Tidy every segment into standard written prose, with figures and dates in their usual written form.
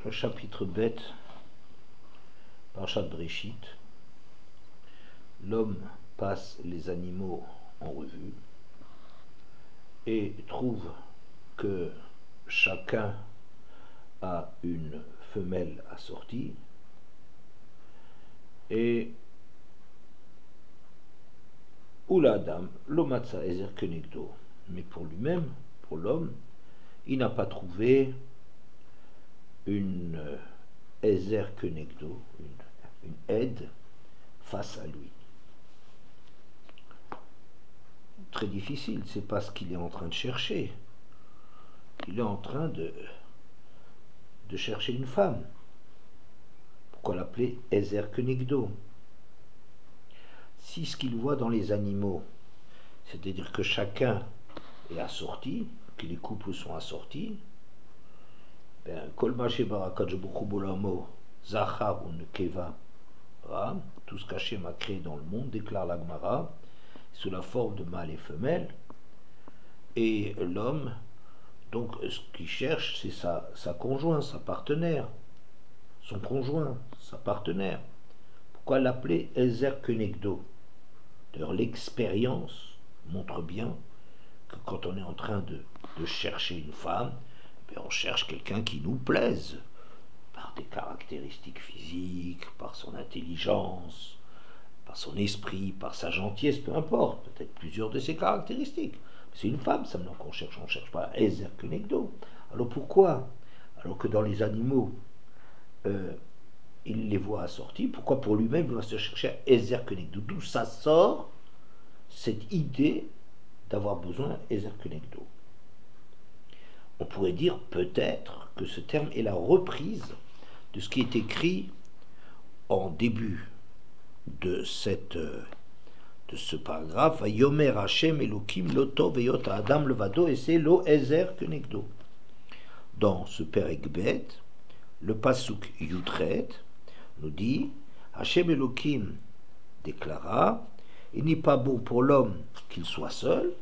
Le chapitre bête, Parashat Breshit. L'homme passe les animaux en revue et trouve que chacun a une femelle assortie et Oula Adam, l'Omatsa Ezer Kenegdo. Mais pour lui-même, pour l'homme, il n'a pas trouvé une Ezer Kenegdo, une aide face à lui. Très difficile, c'est pas ce qu'il est en train de chercher. Il est en train de chercher une femme. Pourquoi l'appeler Ezer Kenegdo? Si ce qu'il voit dans les animaux, c'est-à-dire que chacun est assorti, que les couples sont assortis, Kol Mashe Barakaj Bolamo, Zachar ou Nekeva, tout ce qu'Hachem a créé dans le monde, déclare la Gemara, sous la forme de mâle et femelle, et l'homme, donc ce qu'il cherche, c'est sa conjointe, sa partenaire, son conjoint, sa partenaire. Pourquoi l'appeler Ezer Kenegdo? D'ailleurs, l'expérience montre bien que quand on est en train de chercher une femme, on cherche quelqu'un qui nous plaise, par des caractéristiques physiques, par son intelligence, par son esprit, par sa gentillesse, peu importe, peut-être plusieurs de ses caractéristiques. C'est une femme, ça maintenant qu'on cherche, on ne cherche pas Ezer Kenegdo. Alors pourquoi? Alors que dans les animaux, il les voit assortis, pourquoi pour lui-même il va se chercher à Ezer Kenegdo? D'où ça sort cette idée d'avoir besoin d'Ezer Kenegdo? On pourrait dire peut-être que ce terme est la reprise de ce qui est écrit en début de ce paragraphe, Yomer Hashem Elokim Loto Veyot Adam Levado, et c'est Lo Ezer Kenegdo. Dans ce Perek Bet, le pasuk Yutret nous dit, Hashem Elokim déclara, il n'est pas bon pour l'homme qu'il soit seul,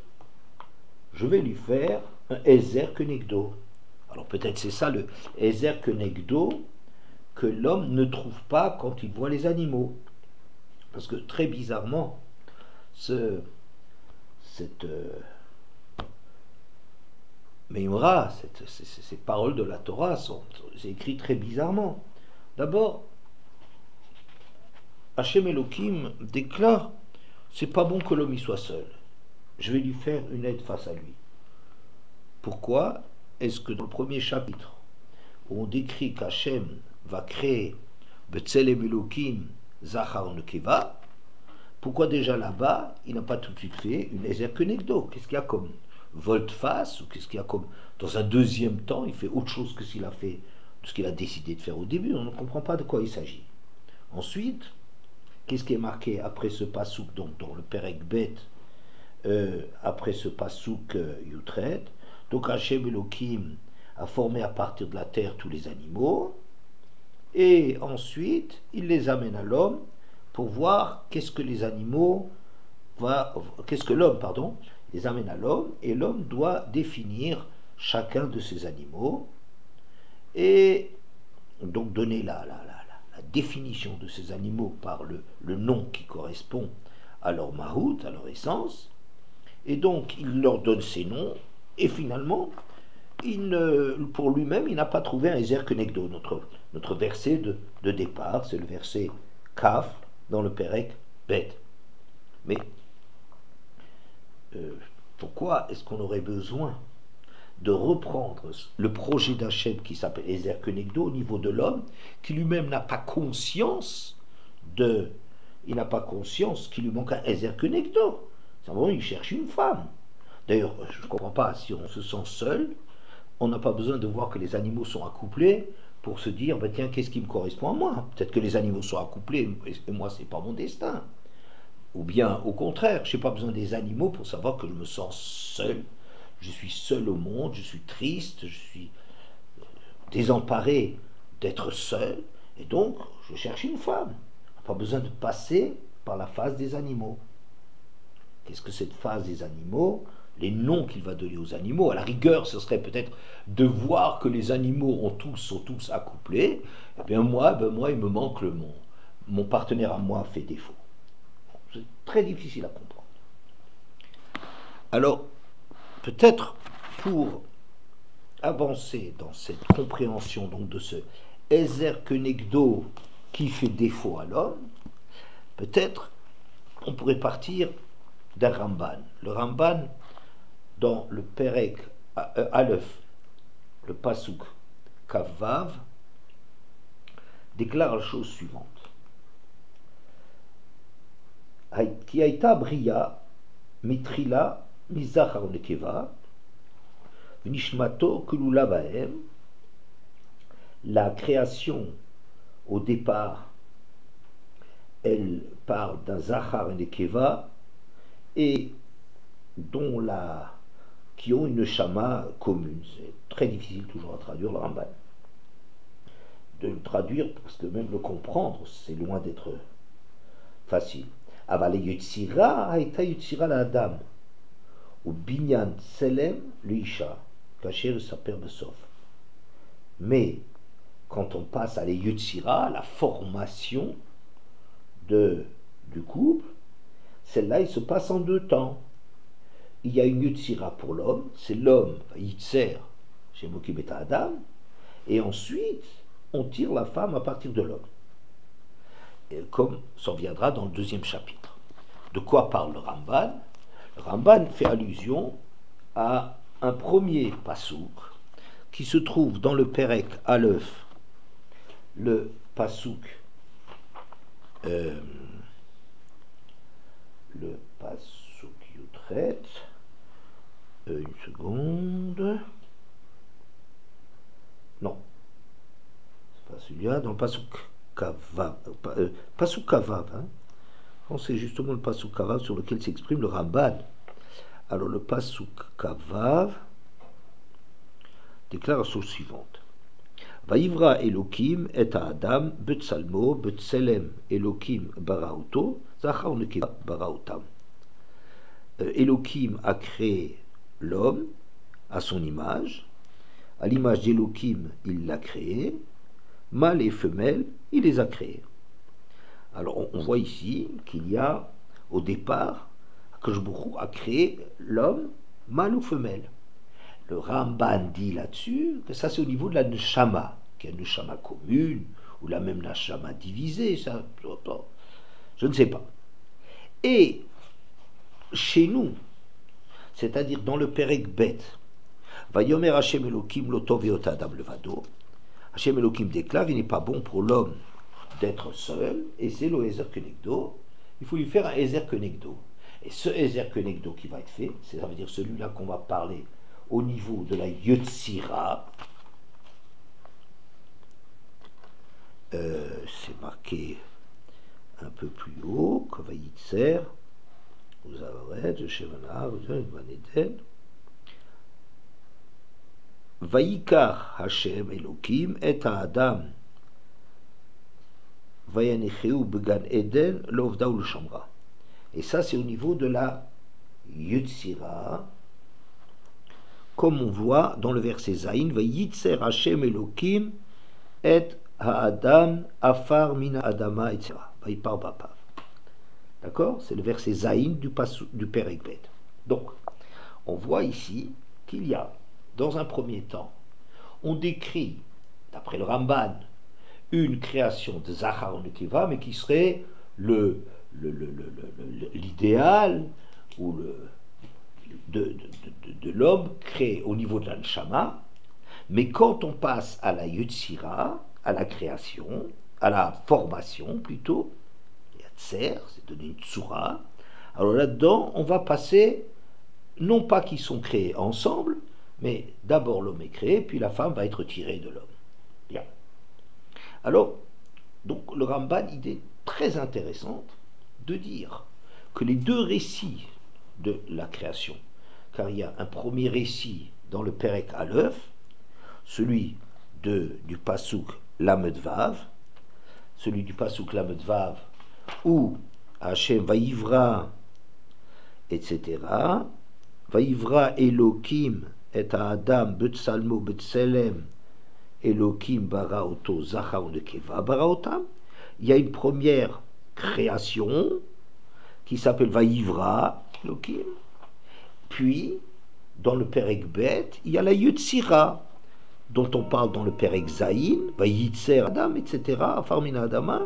je vais lui faire un Ezer Kenegdo. Alors peut-être c'est ça le Ezer Kenegdo que l'homme ne trouve pas quand il voit les animaux. Parce que très bizarrement, cette Meimra, ces paroles de la Torah sont écrites très bizarrement. D'abord, Hachem Elohim déclare, c'est pas bon que l'homme y soit seul. Je vais lui faire une aide face à lui. Pourquoi est-ce que dans le premier chapitre, où on décrit qu'Hachem va créer B'Tselem Elohim Zachar Nekeva, pourquoi déjà là-bas, il n'a pas tout de suite fait une Ezer Kenegdo? Qu'est-ce qu'il y a comme volte-face, ou qu'est-ce qu'il y a comme, dans un deuxième temps, il fait autre chose que ce qu'il a fait, ce qu'il a décidé de faire au début? On ne comprend pas de quoi il s'agit. Ensuite, qu'est-ce qui est marqué après ce pasouk, donc dans le Perek Bet, après ce pasouk Yutret? Donc Hachem Elohim a formé à partir de la terre tous les animaux, et ensuite il les amène à l'homme pour voir qu'est-ce que l'homme les amène à l'homme, et l'homme doit définir chacun de ces animaux et donc donner la définition de ces animaux par le nom qui correspond à leur mahout, à leur essence, et donc il leur donne ces noms, et finalement pour lui-même il n'a pas trouvé un Ezer Kenegdo. Notre verset de départ, c'est le verset Kaf dans le Perek Bet. Mais pourquoi est-ce qu'on aurait besoin de reprendre le projet d'Hachem qui s'appelle Ezer Kenegdo au niveau de l'homme, qui lui-même n'a pas conscience qu'il lui manque un Ezer Kenegdo? Simplement, il cherche une femme. D'ailleurs, je ne comprends pas, si on se sent seul, on n'a pas besoin de voir que les animaux sont accouplés pour se dire, tiens, qu'est-ce qui me correspond à moi? Peut-être que les animaux sont accouplés et moi, c'est pas mon destin. Ou bien, au contraire, je n'ai pas besoin des animaux pour savoir que je me sens seul. Je suis seul au monde, je suis triste, je suis désemparé d'être seul, et donc je cherche une femme. On n'a pas besoin de passer par la phase des animaux. Qu'est-ce que cette phase des animaux? les noms qu'il va donner aux animaux. À la rigueur, ce serait peut-être de voir que les animaux sont tous accouplés. Eh bien moi, il me manque mon partenaire à moi fait défaut. C'est très difficile à comprendre. Alors, peut-être pour avancer dans cette compréhension donc de ce Ezer Kenegdo qui fait défaut à l'homme, peut-être on pourrait partir d'un Ramban. Le Ramban, dans le Perek Aleph, le Pasuk Kavav, déclare la chose suivante. Ki haïta bria mitrila mizachar nekeva v'nishmato kulula bahem. La création, au départ, elle parle d'un zachar et nekeva et qui ont une shama commune. C'est très difficile toujours à traduire le Ramban. De le traduire, parce que même le comprendre, c'est loin d'être facile. Aval yutsira haïta yutsira la adam ou binyan selem l'isha kacher saper besof. Mais quand on passe à la yutsira, la formation du couple, celle-là, il se passe en deux temps. Il y a une yutsira pour l'homme, c'est l'homme, yitser, chez Mokibeta Adam, et ensuite, on tire la femme à partir de l'homme. Et comme ça viendra dans le deuxième chapitre. De quoi parle le Ramban? Le Ramban fait allusion à un premier pasouk qui se trouve dans le Perek Aleph, le pasouk Yutret, une seconde, non, c'est pas celui-là, dans le pasouk Kavav, pasouk Kavav, c'est justement le pasouk Kavav sur lequel s'exprime le Ramban. Alors le pasouk Kavav déclare la chose suivante. Vaïvra Elokim et Adam betsalmo betselem Elokim baraoto zachar nekeva baraotam. Elokim a créé l'homme à son image, à l'image d'Elokim il l'a créé, mâle et femelle il les a créés. Alors on voit ici qu'il y a au départ Akadosh Baruch Hu a créé l'homme mâle ou femelle. Le Ramban dit là-dessus que ça c'est au niveau de la neshama, qu'il y a une neshama commune ou la même neshama divisée, ça, je ne sais pas. Et chez nous, c'est-à-dire dans le Perek Bet, Vayomer Hashem Elokim Lotov et Adam Levado, Hashem Elokim déclare il n'est pas bon pour l'homme d'être seul, et c'est le Ezer Kenegdo. Il faut lui faire un Ezer Kenegdo. Et ce Ezer Kenegdo qui va être fait, ça veut dire celui-là qu'on va parler au niveau de la Yetzira, c'est marqué un peu plus haut, que Vayitzer, vous avez Shevana, vous avez Vaneden, Vayikar Hashem Elokim et Adam Vayanecheu Began Eden Lovda ou Shamra. Et ça c'est au niveau de la Yetzira, comme on voit dans le verset Zayin, Vayitzer Hashem Elokim et Ha'adam Afar Mina Adama, etc. Vayipar Bapav. D'accord? C'est le verset Zayin du Perek Bet. Donc, on voit ici qu'il y a, dans un premier temps, on décrit, d'après le Ramban, une création de Zachar Nekeva, mais qui serait l'idéal ou de l'homme créé au niveau de la Neshama. Mais quand on passe à la Yetzira, à la création, à la formation plutôt, Yatser, c'est donner une tsura, alors là-dedans, on va passer, non pas qu'ils sont créés ensemble, mais d'abord l'homme est créé, puis la femme va être tirée de l'homme. Bien. Alors, donc le Ramban, idée très intéressante de dire que les deux récits de la création, car il y a un premier récit dans le Perek Aleph, celui du Pasuk Lamed Vav, celui du Pasuk Lamed Vav, où Hachem Vaïvra, etc., Vaivra Elohim et Adam Betsalmo Betselem Elohim bara oto zacha ou nekeva bara otam. Il y a une première création qui s'appelle Vaivra Elohim. Puis, dans le Perek Bet, il y a la Yutsira, dont on parle dans le Perek Zayin, Vayitzer Adam, etc., Farmina Adama,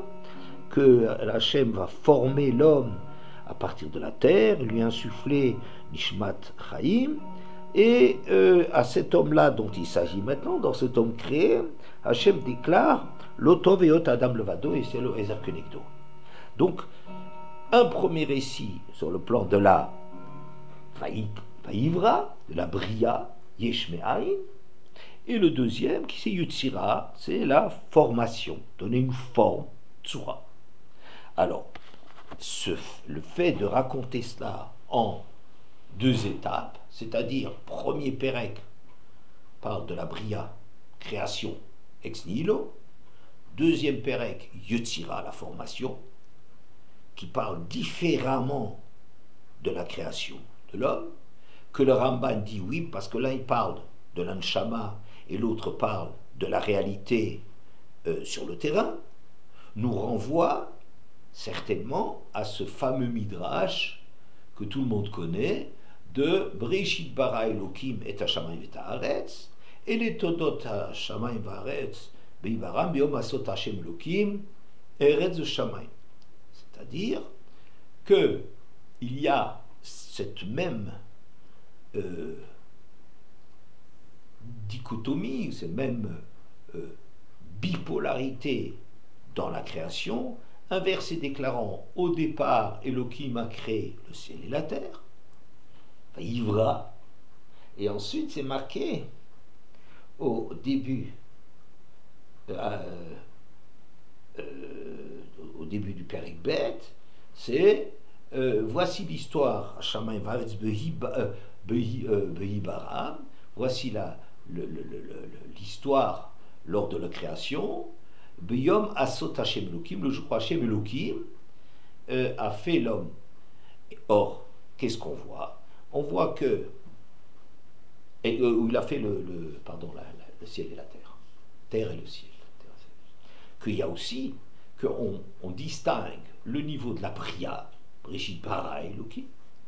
que Hachem va former l'homme à partir de la terre, lui insuffler Nishmat Chaim, et à cet homme-là dont il s'agit maintenant, dans cet homme créé, Hachem déclare L'Otov et Ot Adam Levado et c'est le Ezer Kenegdo. Donc, un premier récit sur le plan de la Vaivra, de la Bria, Yesh Me'ain, et le deuxième, qui c'est Yutsira, c'est la formation, donner une forme, Tsura. Alors, le fait de raconter cela en deux étapes, c'est-à-dire, premier Pérec parle de la Bria, création, ex nihilo, deuxième Pérec, Yutsira, la formation, qui parle différemment de la création de l'homme, que le Ramban dit oui, parce que l'un il parle de l'anshama et l'autre parle de la réalité sur le terrain, nous renvoie certainement à ce fameux midrash que tout le monde connaît de Breshit bara Elokim et Hashamayim et Haaretz et les Todot Hashamayim Haaretz Beibaram Biom Asot Hashem Elokim Eretz Shamayim. C'est-à-dire que il y a cette même dichotomie, cette même bipolarité dans la création, un verset déclarant au départ Elohim a créé le ciel et la terre, Ivra, et ensuite c'est marqué au début du Perek Bet, c'est voici l'histoire Shamayim Varetz Behi-Baram, voici l'histoire lors de la création. Beyom Asot Hashem Elokim, le jour où Hashem Elokim a fait l'homme. Or, qu'est-ce qu'on voit? On voit que où il a fait le ciel et la terre et le ciel, qu'il y a aussi qu'on distingue le niveau de la Bria, Breshit bara Elokim,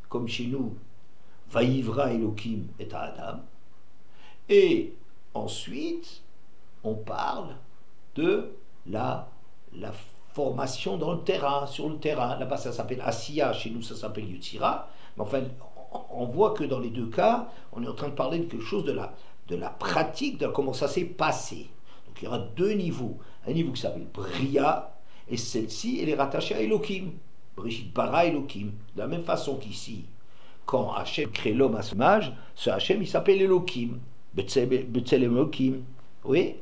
comme chez nous, Vaivra Elokim et Adam, et ensuite on parle de la formation dans le terrain, sur le terrain. Là-bas ça s'appelle Asiya, chez nous ça s'appelle Yutsira, mais enfin on voit que dans les deux cas on est en train de parler de quelque chose de la pratique, de comment ça s'est passé. Donc il y aura deux niveaux, un niveau qui s'appelle Bria, et celle-ci elle est rattachée à Elokim, Breshit bara Elokim, de la même façon qu'ici quand Hachem crée l'homme à son image, ce Hachem il s'appelle Elokim, Betselem Elokim, oui.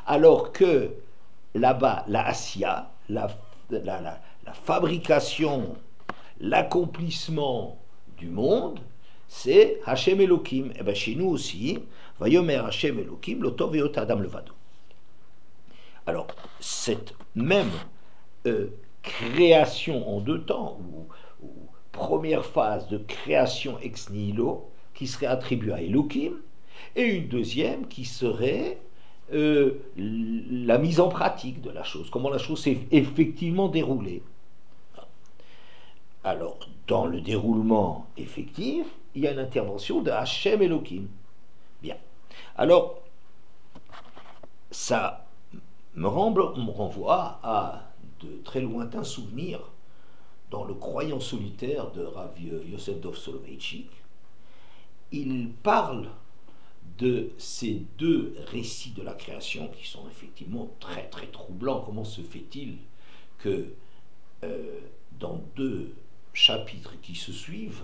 Alors que là-bas, la Asiya, la fabrication, l'accomplissement du monde, c'est Hachem Elokim. Et bien chez nous aussi, Vayomer Hachem Elokim, l'Otov et Ot Adam Levado. Alors, cette même création en deux temps, ou première phase de création ex nihilo, qui serait attribuée à Elokim, et une deuxième qui serait la mise en pratique de la chose, comment la chose s'est effectivement déroulée. Alors, dans le déroulement effectif, il y a une intervention de Hachem Elokim. Bien. Alors, ça me renvoie à de très lointains souvenirs dans le croyant solitaire de Rav Yosef Dov Soloveitchik. Il parle de ces deux récits de la création qui sont effectivement très très troublants. Comment se fait-il que dans deux chapitres qui se suivent,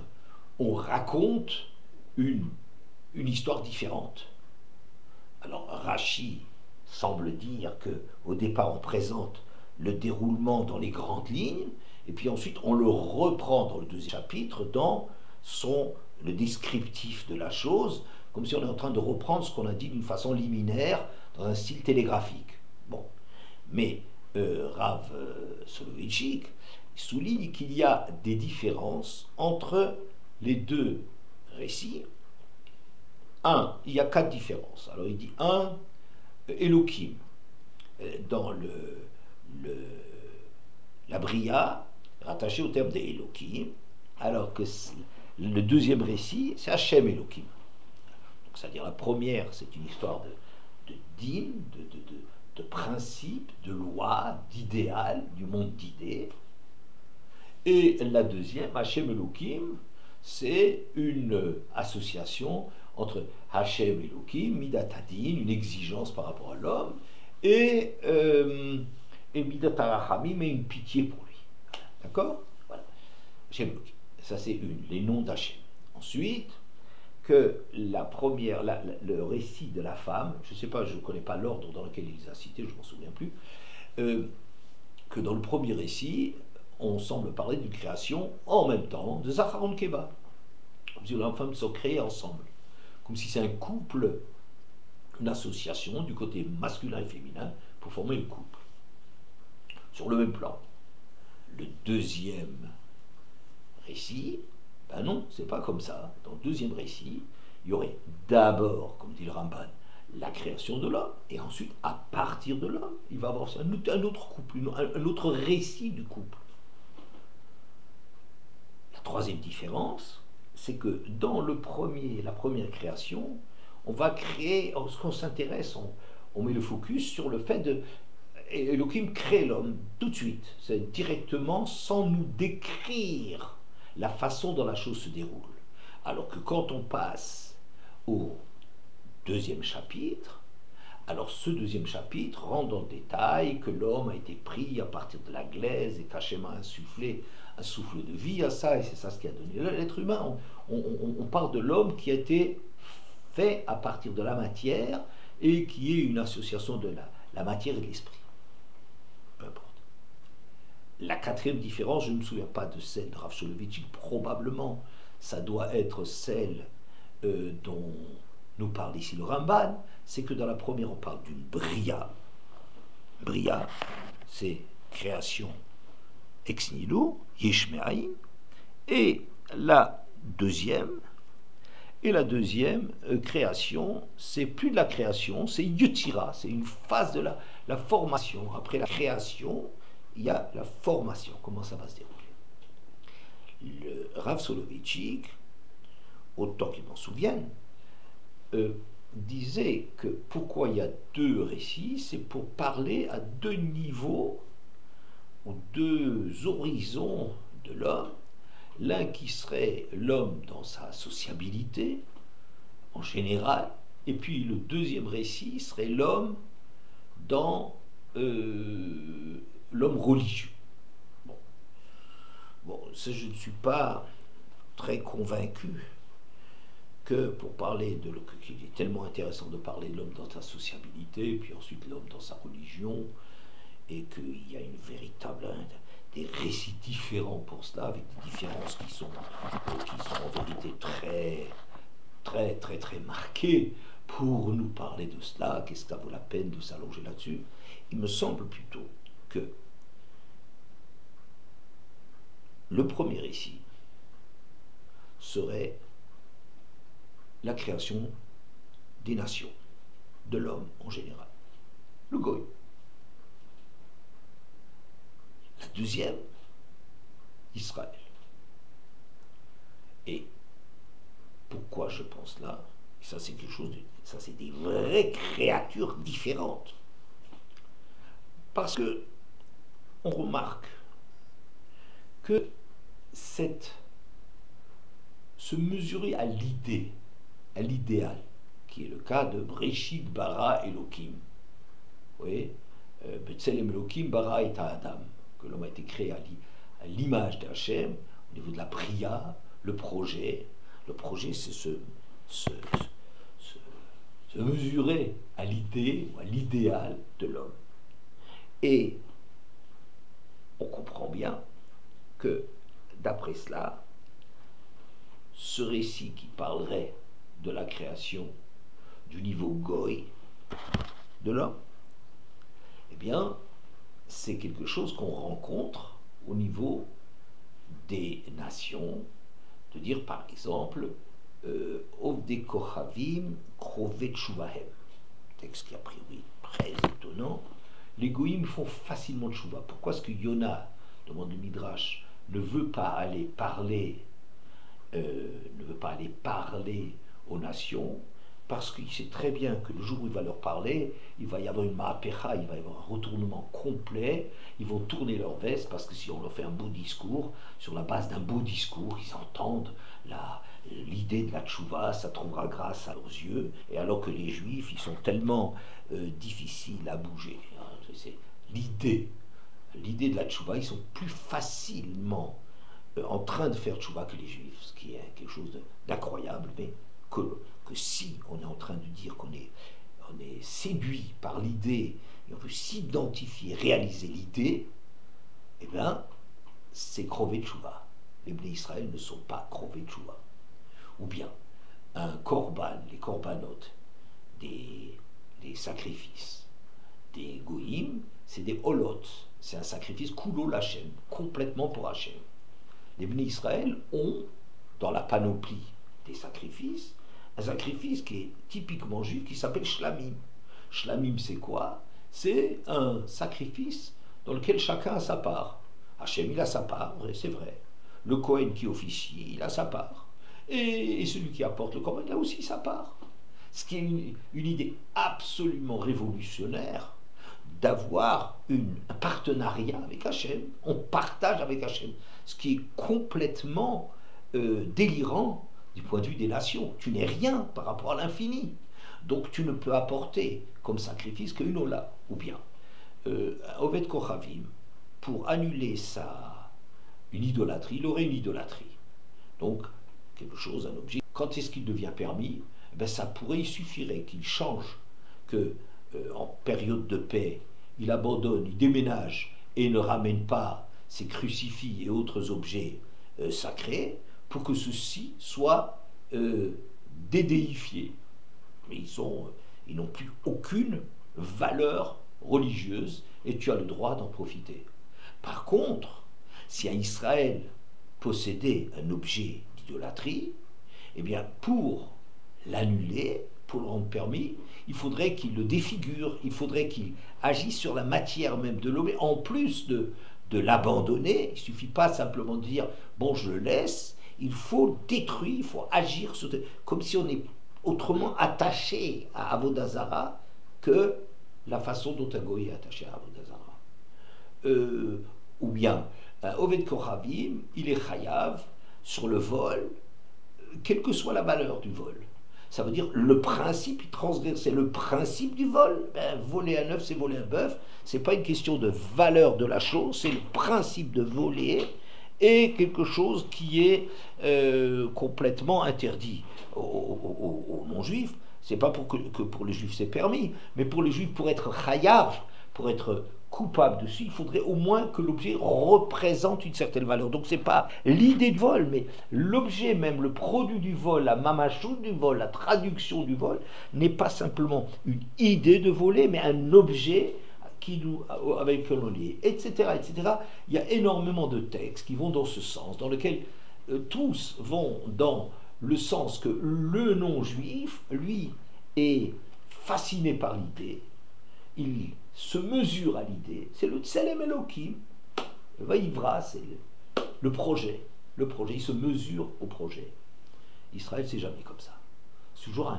on raconte une histoire différente? Alors Rashi semble dire que au départ on présente le déroulement dans les grandes lignes, et puis ensuite on le reprend dans le deuxième chapitre dans le descriptif de la chose, comme si on est en train de reprendre ce qu'on a dit d'une façon liminaire, dans un style télégraphique. Bon. Mais Rav Soloveitchik souligne qu'il y a des différences entre les deux récit, il y a 4 différences. Alors il dit Elohim, dans le, la Bria, rattaché au terme des Elohim, alors que le deuxième récit, c'est Hachem Elohim. C'est-à-dire la première, c'est une histoire de din, de principe, de loi, d'idéal, du monde d'idées. Et la deuxième, Hachem Elohim, c'est une association entre Hachem Elohim, Midat Hadin, une exigence par rapport à l'homme, et Midat Harachamim, et une pitié pour lui. D'accord? Voilà. Hachem Elohim. Ça, c'est les noms d'Hachem. Ensuite, que la première, le récit de la femme, je ne sais pas, je ne connais pas l'ordre dans lequel il les a cités, je ne m'en souviens plus, que dans le premier récit, on semble parler d'une création en même temps de Zacharon Keva. Comme si l'homme et la femme sont créés ensemble. Comme si c'est un couple, une association du côté masculin et féminin pour former le couple. Sur le même plan. Le deuxième récit, ben non, c'est pas comme ça. Dans le deuxième récit, il y aurait d'abord, comme dit le Ramban, la création de l'homme, et ensuite, à partir de l'homme, il va y avoir un autre couple, un autre récit du couple. La troisième différence, c'est que dans la première création, on va créer, lorsqu'on s'intéresse, on met le focus sur le fait de Elohim crée l'homme tout de suite, c'est directement sans nous décrire la façon dont la chose se déroule. Alors que quand on passe au deuxième chapitre, alors ce deuxième chapitre rentre dans le détail que l'homme a été pris à partir de la glaise et qu'Hachem a insufflé un souffle de vie à ça, et c'est ça ce qui a donné l'être humain. On parle de l'homme qui a été fait à partir de la matière et qui est une association de la matière et de l'esprit. Peu importe. La quatrième différence, je ne me souviens pas de celle de Rav Soloveitchik, probablement ça doit être celle dont nous parle ici le Ramban, c'est que dans la première on parle d'une bria. Bria, c'est création ex nihilo, yesh me'ayin, et la deuxième création, c'est plus de la création, c'est Yutira, c'est une phase de la formation. Après la création, il y a la formation. Comment ça va se dérouler? Le Rav Soloveitchik, autant qu'il m'en souvienne, disait que pourquoi il y a deux récits, c'est pour parler à deux niveaux, ou deux horizons de l'homme. L'un qui serait l'homme dans sa sociabilité, en général, et puis le deuxième récit serait l'homme dans l'homme religieux. Bon, ça, je ne suis pas très convaincu que pour parler qu'il est tellement intéressant de parler de l'homme dans sa sociabilité, et puis ensuite l'homme dans sa religion, et qu'il y a une véritable des récits différents pour cela, avec des différences qui sont en vérité très marquées pour nous parler de cela. Qu'est-ce que ça vaut la peine de s'allonger là-dessus? Il me semble plutôt que le premier récit serait la création des nations, de l'homme en général, le goy. La deuxième, Israël. Et pourquoi je pense là? Ça, c'est quelque chose ça, c'est des vraies créatures différentes. Parce que on remarque que se mesurer à l'idée, à l'idéal, qui est le cas de Breshit bara Elohim. Vous voyez, Betzelem Elohim bara et Adam, que l'homme a été créé à l'image d'Hachem, au niveau de la prière, le projet. Le projet, c'est se mesurer à l'idée ou à l'idéal de l'homme. Et on comprend bien que, d'après cela, ce récit qui parlerait de la création du niveau goy de l'homme, eh bien, c'est quelque chose qu'on rencontre au niveau des nations, de dire par exemple Ovdei Kochavim Krovet Shuvahem. Texte qui a priori très étonnant. Les goïms font facilement de Shuva. Pourquoi est-ce que Yona, demande le Midrash, ne veut pas aller parler aux nations, parce qu'il sait très bien que le jour où il va leur parler, il va y avoir une ma'apecha, il va y avoir un retournement complet, ils vont tourner leur veste, parce que si on leur fait un beau discours, sur la base d'un beau discours, ils entendent l'idée de la tchouva, ça trouvera grâce à leurs yeux, et alors que les juifs, ils sont tellement difficiles à bouger. Hein, c'est l'idée de la tchouva, ils sont plus facilement en train de faire tchouva que les juifs, ce qui est quelque chose d'incroyable, mais que si on est en train de dire qu'on est séduit par l'idée, et on veut s'identifier, réaliser l'idée, eh bien, c'est krové tchouva. Les Bnei Israël ne sont pas krové tchouva. Ou bien, un korban, les korbanotes, des sacrifices, des goïm, c'est des holot, c'est un sacrifice kulo l'Hachem, complètement pour Hachem. Les Bnei Israël ont, dans la panoplie des sacrifices, un sacrifice qui est typiquement juif, qui s'appelle shlamim. Shlamim, c'est quoi? C'est un sacrifice dans lequel chacun a sa part. Hachem, il a sa part, c'est vrai. Le Kohen qui officie, il a sa part. Et celui qui apporte le Korban, il a aussi sa part. Ce qui est une idée absolument révolutionnaire d'avoir un partenariat avec Hachem. On partage avec Hachem. Ce qui est complètement délirant du point de vue des nations. Tu n'es rien par rapport à l'infini. Donc tu ne peux apporter comme sacrifice qu'une ola. Ou bien, Oved Kochavim, pour annuler une idolâtrie, il aurait une idolâtrie. Donc, quelque chose, un objet. Quand est-ce qu'il devient permis? Il suffirait qu'il change, que en période de paix, il abandonne, il déménage et ne ramène pas ses crucifix et autres objets sacrés, pour que ceux-ci soient dédéifiés. Mais ils n'ont plus aucune valeur religieuse et tu as le droit d'en profiter. Par contre, si un Israël possédait un objet d'idolâtrie, eh bien pour l'annuler, pour le rendre permis, il faudrait qu'il le défigure, il faudrait qu'il agisse sur la matière même de l'objet, en plus de l'abandonner. Il ne suffit pas simplement de dire bon, je le laisse. Il faut détruire, il faut agir comme si on est autrement attaché à Avodazara que la façon dont un goy est attaché à Avodazara. Ou bien, Oved Kochavim, il est chayav sur le vol, quelle que soit la valeur du vol. Ça veut dire le principe, il transgresse, c'est le principe du vol. Voler un œuf, c'est voler un bœuf. C'est pas une question de valeur de la chose, c'est le principe de voler et quelque chose qui est complètement interdit aux non-juifs. C'est pas que pour les juifs c'est permis, mais pour les juifs, pour être chayav, pour être coupable dessus, il faudrait au moins que l'objet représente une certaine valeur. Donc c'est pas l'idée du vol, mais l'objet même, le produit du vol, la mamachou du vol, la traduction du vol, n'est pas simplement une idée de voler, mais un objet avec lequel on est, etc., etc. Il y a énormément de textes qui vont dans ce sens, dans lequel tous vont dans le sens que le non-juif, lui, est fasciné par l'idée, il se mesure à l'idée, c'est le Tselem Elohim, le Vaïvra, c'est le projet, il se mesure au projet. Israël, c'est jamais comme ça. C'est toujours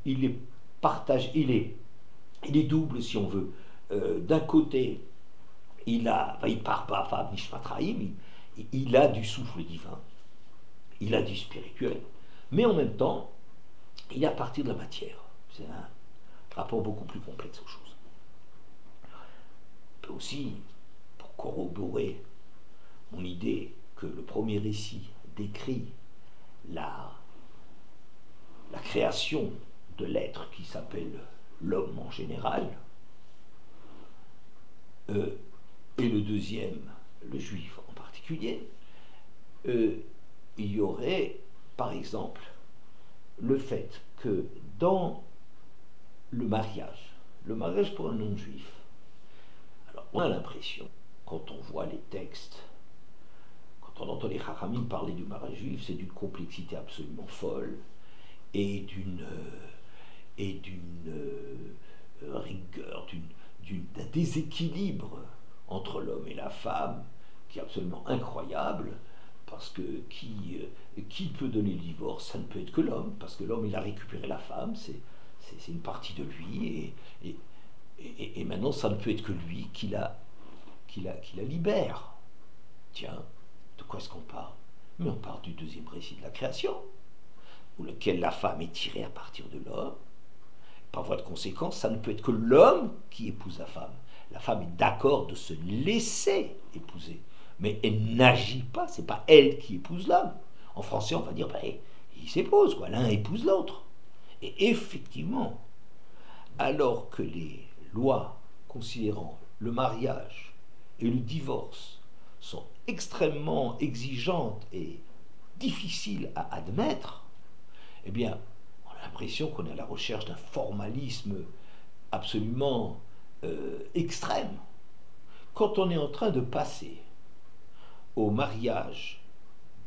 il est partagé, il est double si on veut. D'un côté, il a du souffle divin, il a du spirituel, mais en même temps, il est à partir de la matière. C'est un rapport beaucoup plus complexe aux choses. On peut aussi, pour corroborer mon idée que le premier récit décrit la création de l'être qui s'appelle l'homme en général, et le deuxième, le juif en particulier, il y aurait, par exemple, le fait que dans le mariage pour un non-juif, alors on a l'impression, quand on voit les textes, quand quand on entend les Chachamim parler du mariage juif, c'est d'une complexité absolument folle et d'une rigueur, d'un déséquilibre entre l'homme et la femme qui est absolument incroyable, parce que qui peut donner le divorce? Ça ne peut être que l'homme, parce que l'homme il a récupéré la femme, c'est une partie de lui, et maintenant ça ne peut être que lui qui la libère. Tiens, de quoi est-ce qu'on parle? Mais on parle du deuxième récit de la création, où lequel la femme est tirée à partir de l'homme. Par voie de conséquence, ça ne peut être que l'homme qui épouse la femme. La femme est d'accord de se laisser épouser, mais elle n'agit pas, c'est pas elle qui épouse l'homme. En français, on va dire, ils s'épousent, quoi, l'un épouse l'autre. Et effectivement, alors que les lois considérant le mariage et le divorce sont extrêmement exigeantes et difficiles à admettre, eh bien, on a l'impression qu'on est à la recherche d'un formalisme absolument extrême. Quand on est en train de passer au mariage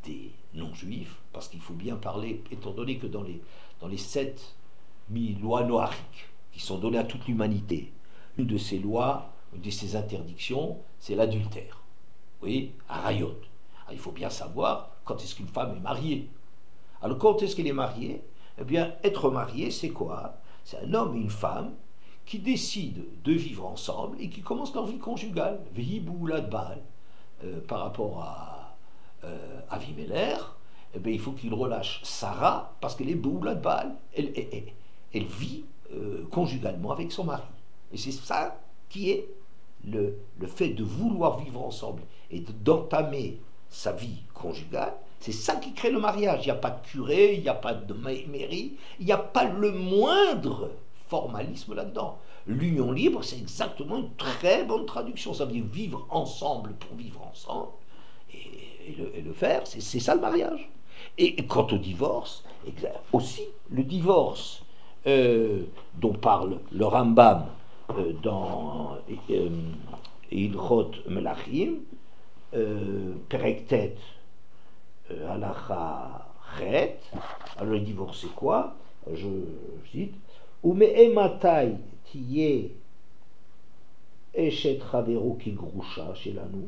des non-juifs, parce qu'il faut bien parler, étant donné que dans les 7000 lois noachiques qui sont données à toute l'humanité, une de ces lois, une de ces interdictions, c'est l'adultère. Oui, Arayot. Alors, il faut bien savoir quand est-ce qu'une femme est mariée. Alors quand est-ce qu'elle est mariée? Eh bien, être marié, c'est quoi? C'est un homme et une femme qui décident de vivre ensemble et qui commencent leur vie conjugale. Vehiboulat Baal. Par rapport à Avimelech, eh bien, il faut qu'il relâche Sarah parce qu'elle est Boulat Baal. Elle vit conjugalement avec son mari. Et c'est ça qui est le fait de vouloir vivre ensemble et d'entamer sa vie conjugale. C'est ça qui crée le mariage. Il n'y a pas de curé, il n'y a pas de mairie, il n'y a pas le moindre formalisme là-dedans. L'union libre, c'est exactement une très bonne traduction. Ça veut dire vivre ensemble pour vivre ensemble et le faire. C'est ça le mariage. Et quant au divorce, aussi, le divorce dont parle le Rambam dans Ilchot Melachim, Perek Halacha Chet. Alors le divorce c'est quoi? Je cite: Ume'ematai tiye eshet chavero ki grusha shelanu.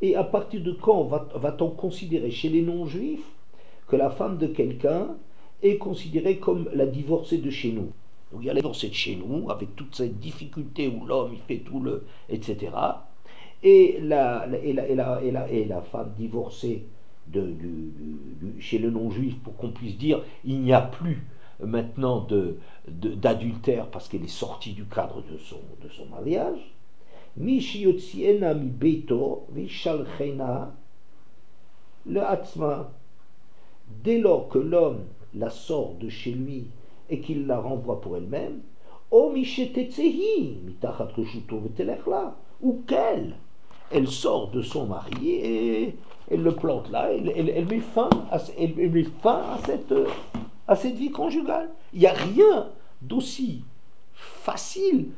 Et à partir de quand va-t-on considérer chez les non-juifs que la femme de quelqu'un est considérée comme la divorcée de chez nous? Donc il y a la divorcée de chez nous, avec toute cette difficulté où l'homme il fait tout le, etc. Et la femme divorcée chez le non-juif, pour qu'on puisse dire il n'y a plus maintenant d'adultère parce qu'elle est sortie du cadre de son mariage. Mi beito vishalchena le atzma. Dès lors que l'homme la sort de chez lui et qu'il la renvoie pour elle-même, o mishetetzehi mitachat reshuto vetelechla, ou qu'elle sort de son mari et elle le plante là, elle met fin à cette vie conjugale. Il n'y a rien d'aussi facile,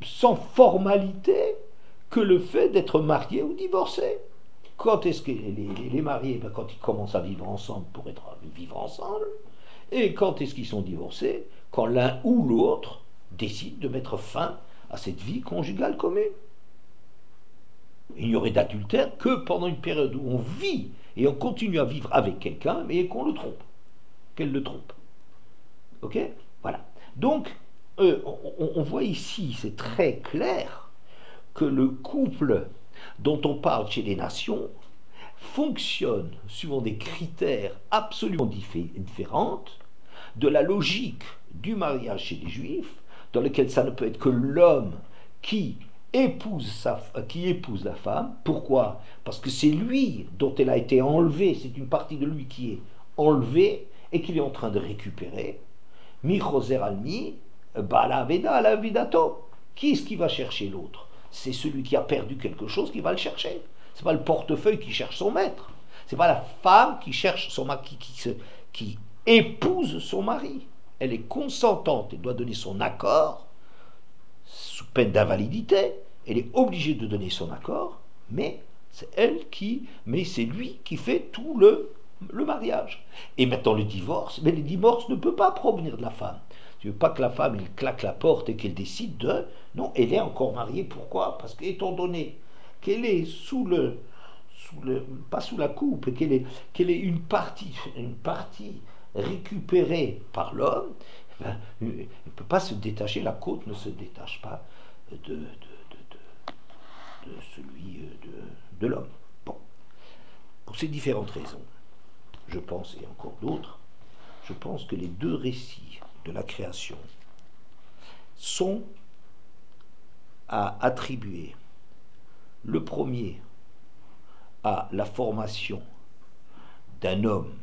sans formalité, que le fait d'être marié ou divorcé. Quand est-ce que les mariés? Quand ils commencent à vivre ensemble pour vivre ensemble. Et quand est-ce qu'ils sont divorcés? Quand l'un ou l'autre décide de mettre fin à cette vie conjugale commune. Il n'y aurait d'adultère que pendant une période où on vit et on continue à vivre avec quelqu'un, mais qu'on le trompe. Qu'elle le trompe. Ok? Voilà. Donc, on voit ici, c'est très clair, que le couple dont on parle chez les nations fonctionne suivant des critères absolument différents de la logique du mariage chez les juifs, dans lequel ça ne peut être que l'homme qui épouse la femme. Pourquoi? Parce que c'est lui dont elle a été enlevée, c'est une partie de lui qui est enlevée et qu'il est en train de récupérer. Mi choser almi, bala aveda ala vidato. Qui est-ce qui va chercher l'autre? C'est celui qui a perdu quelque chose qui va le chercher. C'est pas le portefeuille qui cherche son maître. C'est pas la femme qui cherche son mari, qui épouse son mari. Elle est consentante, elle doit donner son accord, sous peine d'invalidité. Elle est obligée de donner son accord, mais C'est elle qui, mais c'est lui qui fait tout le mariage. Et maintenant le divorce, mais le divorce ne peut pas provenir de la femme. Tu veux pas que la femme, elle claque la porte et qu'elle décide de... Non, elle est encore mariée. Pourquoi? Parce qu'étant donné qu'elle est pas sous la coupe, qu'elle est une partie récupérée par l'homme, ben, elle ne peut pas se détacher, la côte ne se détache pas de celui de l'homme. Bon, pour ces différentes raisons, je pense, et encore d'autres, je pense que les deux récits de la création sont à attribuer. Le premier à la formation d'un homme,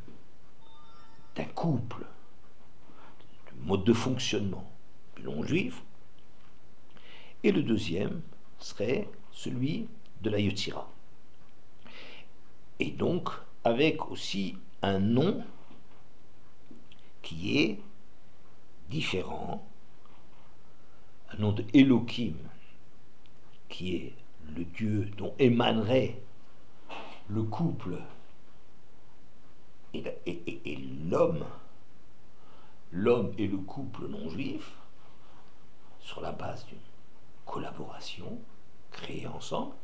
d'un couple, du mode de fonctionnement du non-juif, et le deuxième serait celui de la Yetzira. Et donc, avec aussi un nom qui est différent, un nom de Elohim, qui est le Dieu dont émanerait le couple et l'homme et le couple non juif, sur la base d'une collaboration créée ensemble.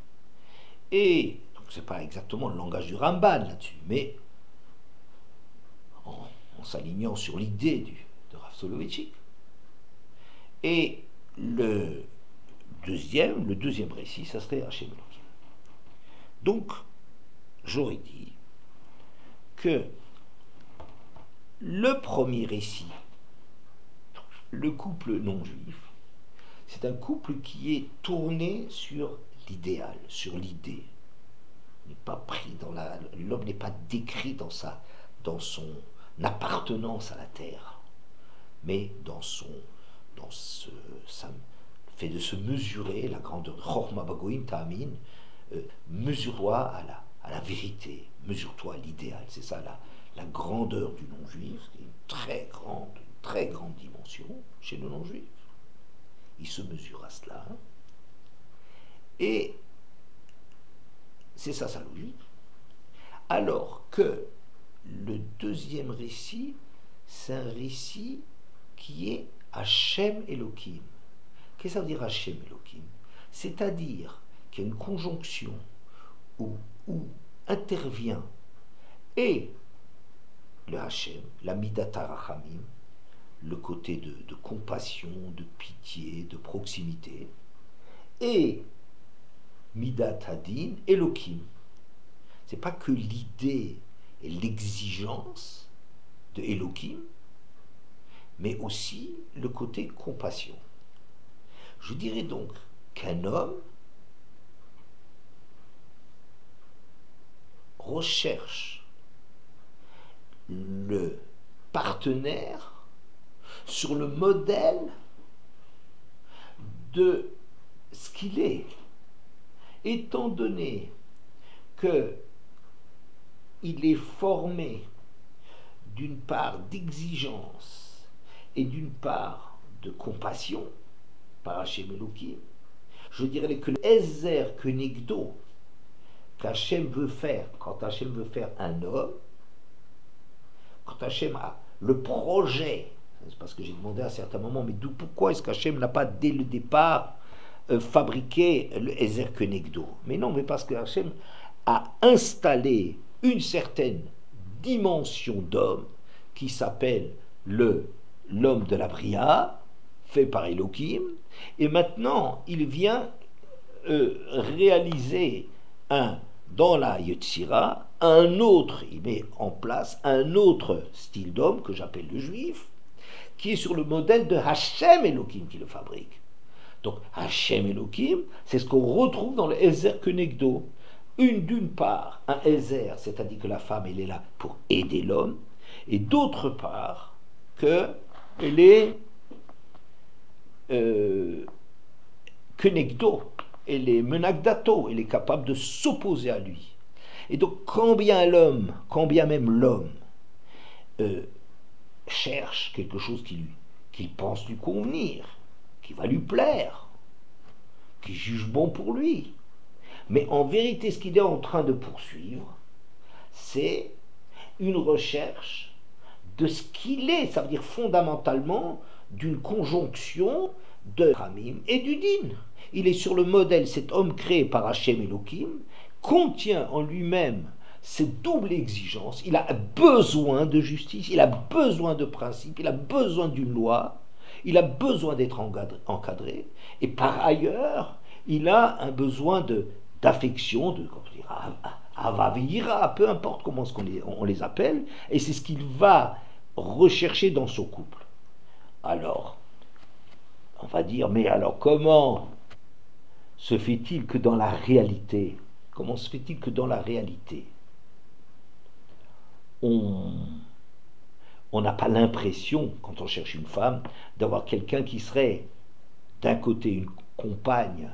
Et donc c'est pas exactement le langage du Ramban là-dessus, mais en s'alignant sur l'idée de Rav Soloveitchik. Et le deuxième récit, ça serait Hachem Elohim. Donc, j'aurais dit que le premier récit, le couple non juif, c'est un couple qui est tourné sur l'idéal, sur l'idée. N'est pas pris l'homme n'est pas décrit dans son appartenance à la terre, mais ça fait de se mesurer la grandeur. Chorma bagoim ta'amin, mesure-toi à la vérité, mesure-toi à l'idéal. C'est ça la grandeur du non-juif, qui est une très grande dimension chez le non-juif. Il se mesure à cela. Et c'est ça sa logique. Alors que le deuxième récit, c'est un récit qui est Hachem Elohim. Qu'est-ce que ça veut dire Hachem Elohim? C'est-à-dire qu'il y a une conjonction où intervient et le Hachem, la Midat HaRachamim, le côté de compassion, de pitié, de proximité, et Midat Hadin, Elohim. C'est pas que l'idée et l'exigence de Elohim, mais aussi le côté compassion. Je dirais donc qu'un homme recherche le partenaire sur le modèle de ce qu'il est, étant donné que il est formé d'une part d'exigence et d'une part de compassion par Hachem Elohim. Je dirais que le Ezer Kenegdo qu'Hachem veut faire, quand Hachem veut faire un homme, quand Hachem a le projet, c'est parce que j'ai demandé à certains moments, mais pourquoi est-ce qu'Hachem n'a pas dès le départ fabriqué le Ezer Kenegdo? Mais non, mais parce que Hachem a installé une certaine dimension d'homme qui s'appelle l'homme de la Bria, fait par Elohim, et maintenant il vient réaliser dans la Yetzira, il met en place un autre style d'homme que j'appelle le juif, qui est sur le modèle de Hachem Elohim qui le fabrique. Donc Hachem Elohim, c'est ce qu'on retrouve dans le Ezer Kenegdo. D'une part, un Ezer, c'est-à-dire que la femme, elle est là pour aider l'homme, et d'autre part, qu'elle est Kenegdo, elle est menagdato, elle est capable de s'opposer à lui. Et donc, quand bien même l'homme cherche quelque chose qu'il pense lui convenir, qui va lui plaire, qui juge bon pour lui, Mais en vérité, ce qu'il est en train de poursuivre, c'est une recherche de ce qu'il est, ça veut dire fondamentalement d'une conjonction de Ramim et du Din. Il est sur le modèle, cet homme créé par Hachem Elohim, contient en lui-même cette double exigence. Il a besoin de justice, il a besoin de principes, il a besoin d'une loi, il a besoin d'être encadré, et par ailleurs, il a un besoin d'affection, de avavira, peu importe comment on les appelle, et c'est ce qu'il va rechercher dans son couple. Alors, on va dire, mais alors comment se fait-il que dans la réalité, comment se fait-il que dans la réalité, on n'a pas l'impression, quand on cherche une femme, d'avoir quelqu'un qui serait d'un côté une compagne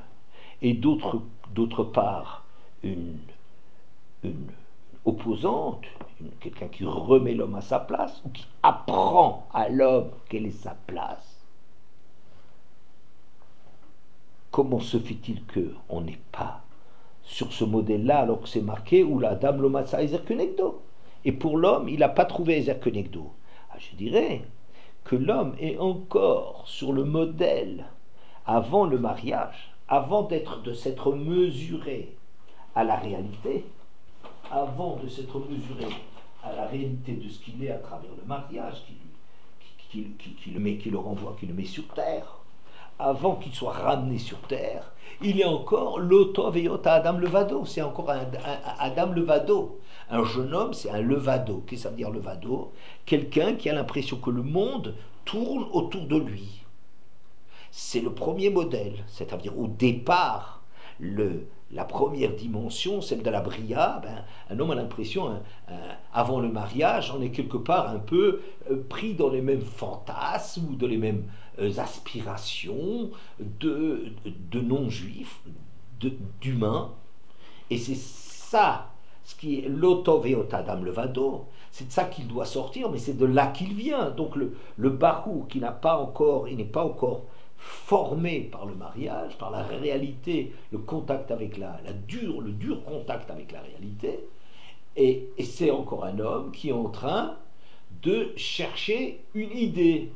et d'autre part une opposante, quelqu'un qui remet l'homme à sa place ou qui apprend à l'homme quelle est sa place. Comment se fait-il qu'on n'est pas sur ce modèle-là alors que c'est marqué où la dame l'omassa ezer kenegdo? Et pour l'homme, il n'a pas trouvé ezer kenegdo. Je dirais que l'homme est encore sur le modèle avant le mariage, avant de s'être mesuré à la réalité, avant de s'être mesuré à la réalité de ce qu'il est à travers le mariage, qui le renvoie, qui le met sur terre, avant qu'il soit ramené sur terre, il est encore l'Otov et Yota Adam Levado, c'est encore un Adam Levado. Un jeune homme, c'est un levado. Qu'est-ce que ça veut dire levado? Quelqu'un qui a l'impression que le monde tourne autour de lui. C'est le premier modèle, c'est-à-dire au départ, la première dimension, celle de la bria, un homme a l'impression, avant le mariage, on est quelque part un peu pris dans les mêmes fantasmes ou dans les mêmes aspirations de non-juifs, d'humains. Et c'est ça, ce qui est l'Otov et Otadam Levado, c'est de ça qu'il doit sortir, mais c'est de là qu'il vient. Donc le Bahour qui n'est pas encore formé par le mariage, par la réalité, le contact avec le dur contact avec la réalité, et c'est encore un homme qui est en train de chercher une idée.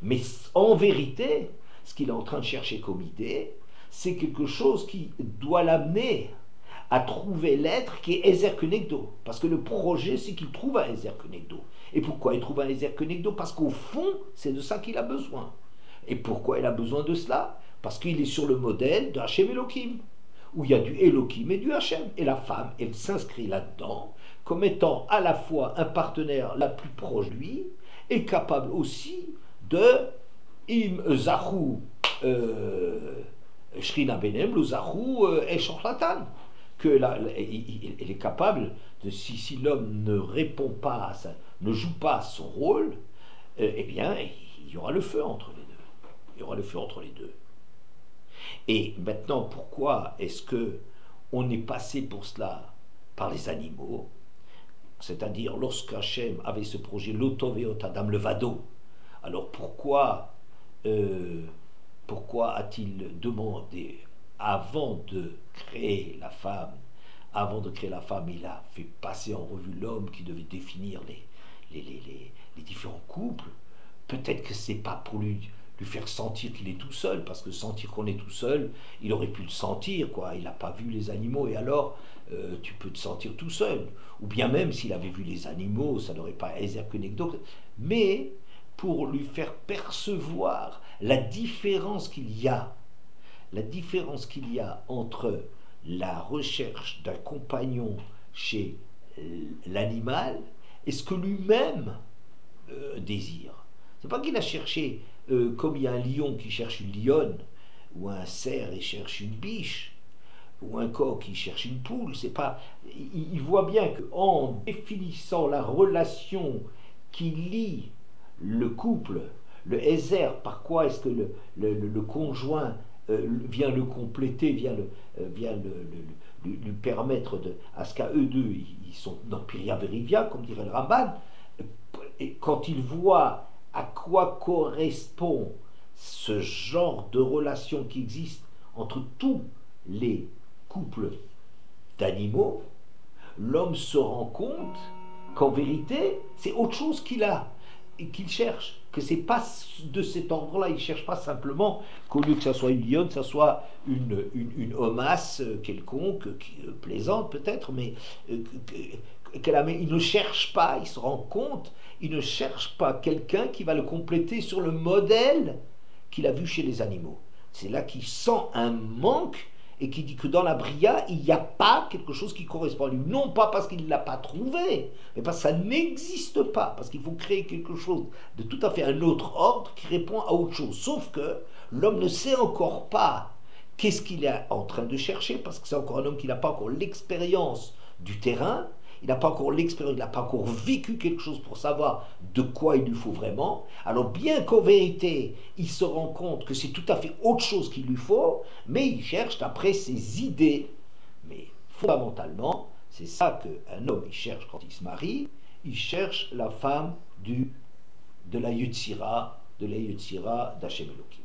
Mais en vérité, ce qu'il est en train de chercher comme idée, c'est quelque chose qui doit l'amener à trouver l'être qui est Ezer Kenegdo. Parce que le projet, c'est qu'il trouve un Ezer Kenegdo. Et pourquoi il trouve un Ezer Kenegdo? Parce qu'au fond, c'est de ça qu'il a besoin. Et pourquoi il a besoin de cela? Parce qu'il est sur le modèle de Hachem Elohim, où il y a du Elohim et du Hachem. Et la femme, elle s'inscrit là-dedans comme étant à la fois un partenaire la plus proche de lui et capable aussi de Im Zahou Shrina Benem, le Zahou Eshochlatan. Elle est capable de, si l'homme ne répond pas à ça, ne joue pas son rôle, eh bien, il y aura le feu entre les deux. Il y aura le feu entre les deux. Et maintenant, pourquoi est-ce que on est passé pour cela par les animaux? C'est-à-dire, lorsqu'Hachem avait ce projet, l'Otov et Otadam Levado, alors pourquoi a-t-il demandé, avant de créer la femme, il a fait passer en revue l'homme qui devait définir les différents couples? Peut-être que c'est pas pour lui faire sentir qu'il est tout seul, parce que sentir qu'on est tout seul, il aurait pu le sentir, quoi. Il n'a pas vu les animaux, et alors tu peux te sentir tout seul. Ou bien même s'il avait vu les animaux, ça n'aurait pas Ezer Kenegdo. Mais pour lui faire percevoir la différence qu'il y a entre la recherche d'un compagnon chez l'animal et ce que lui-même désire. C'est pas qu'il a cherché, comme il y a un lion qui cherche une lionne, ou un cerf et cherche une biche, ou un coq qui cherche une poule. C'est pas. Il voit bien qu'en définissant la relation qui lie le couple, le Ezer, par quoi est-ce que le conjoint vient le compléter, vient lui permettre à ce qu'à eux deux, ils sont dans Piria Verivia, comme dirait le Ramban, et quand ils voient à quoi correspond ce genre de relation qui existe entre tous les couples d'animaux, l'homme se rend compte qu'en vérité, c'est autre chose qu'il a et qu'il cherche, que c'est pas de cet ordre-là. Il cherche pas simplement qu'au lieu que ça soit une lionne, ça soit une homasse quelconque, plaisante peut-être, mais il ne cherche pas, il se rend compte, il ne cherche pas quelqu'un qui va le compléter sur le modèle qu'il a vu chez les animaux. C'est là qu'il sent un manque et qui dit que dans la Bria, il n'y a pas quelque chose qui correspond à lui. Non pas parce qu'il ne l'a pas trouvé, mais parce que ça n'existe pas, parce qu'il faut créer quelque chose de tout à fait un autre ordre qui répond à autre chose. Sauf que l'homme ne sait encore pas qu'est-ce qu'il est en train de chercher, parce que c'est encore un homme qui n'a pas encore l'expérience du terrain, il n'a pas encore l'expérience, il n'a pas encore vécu quelque chose pour savoir de quoi il lui faut vraiment. Alors bien qu'en vérité, il se rend compte que c'est tout à fait autre chose qu'il lui faut, mais il cherche d'après ses idées. Mais fondamentalement, c'est ça qu'un homme il cherche quand il se marie, il cherche la femme de la Yetzira d'Hachem Elohim.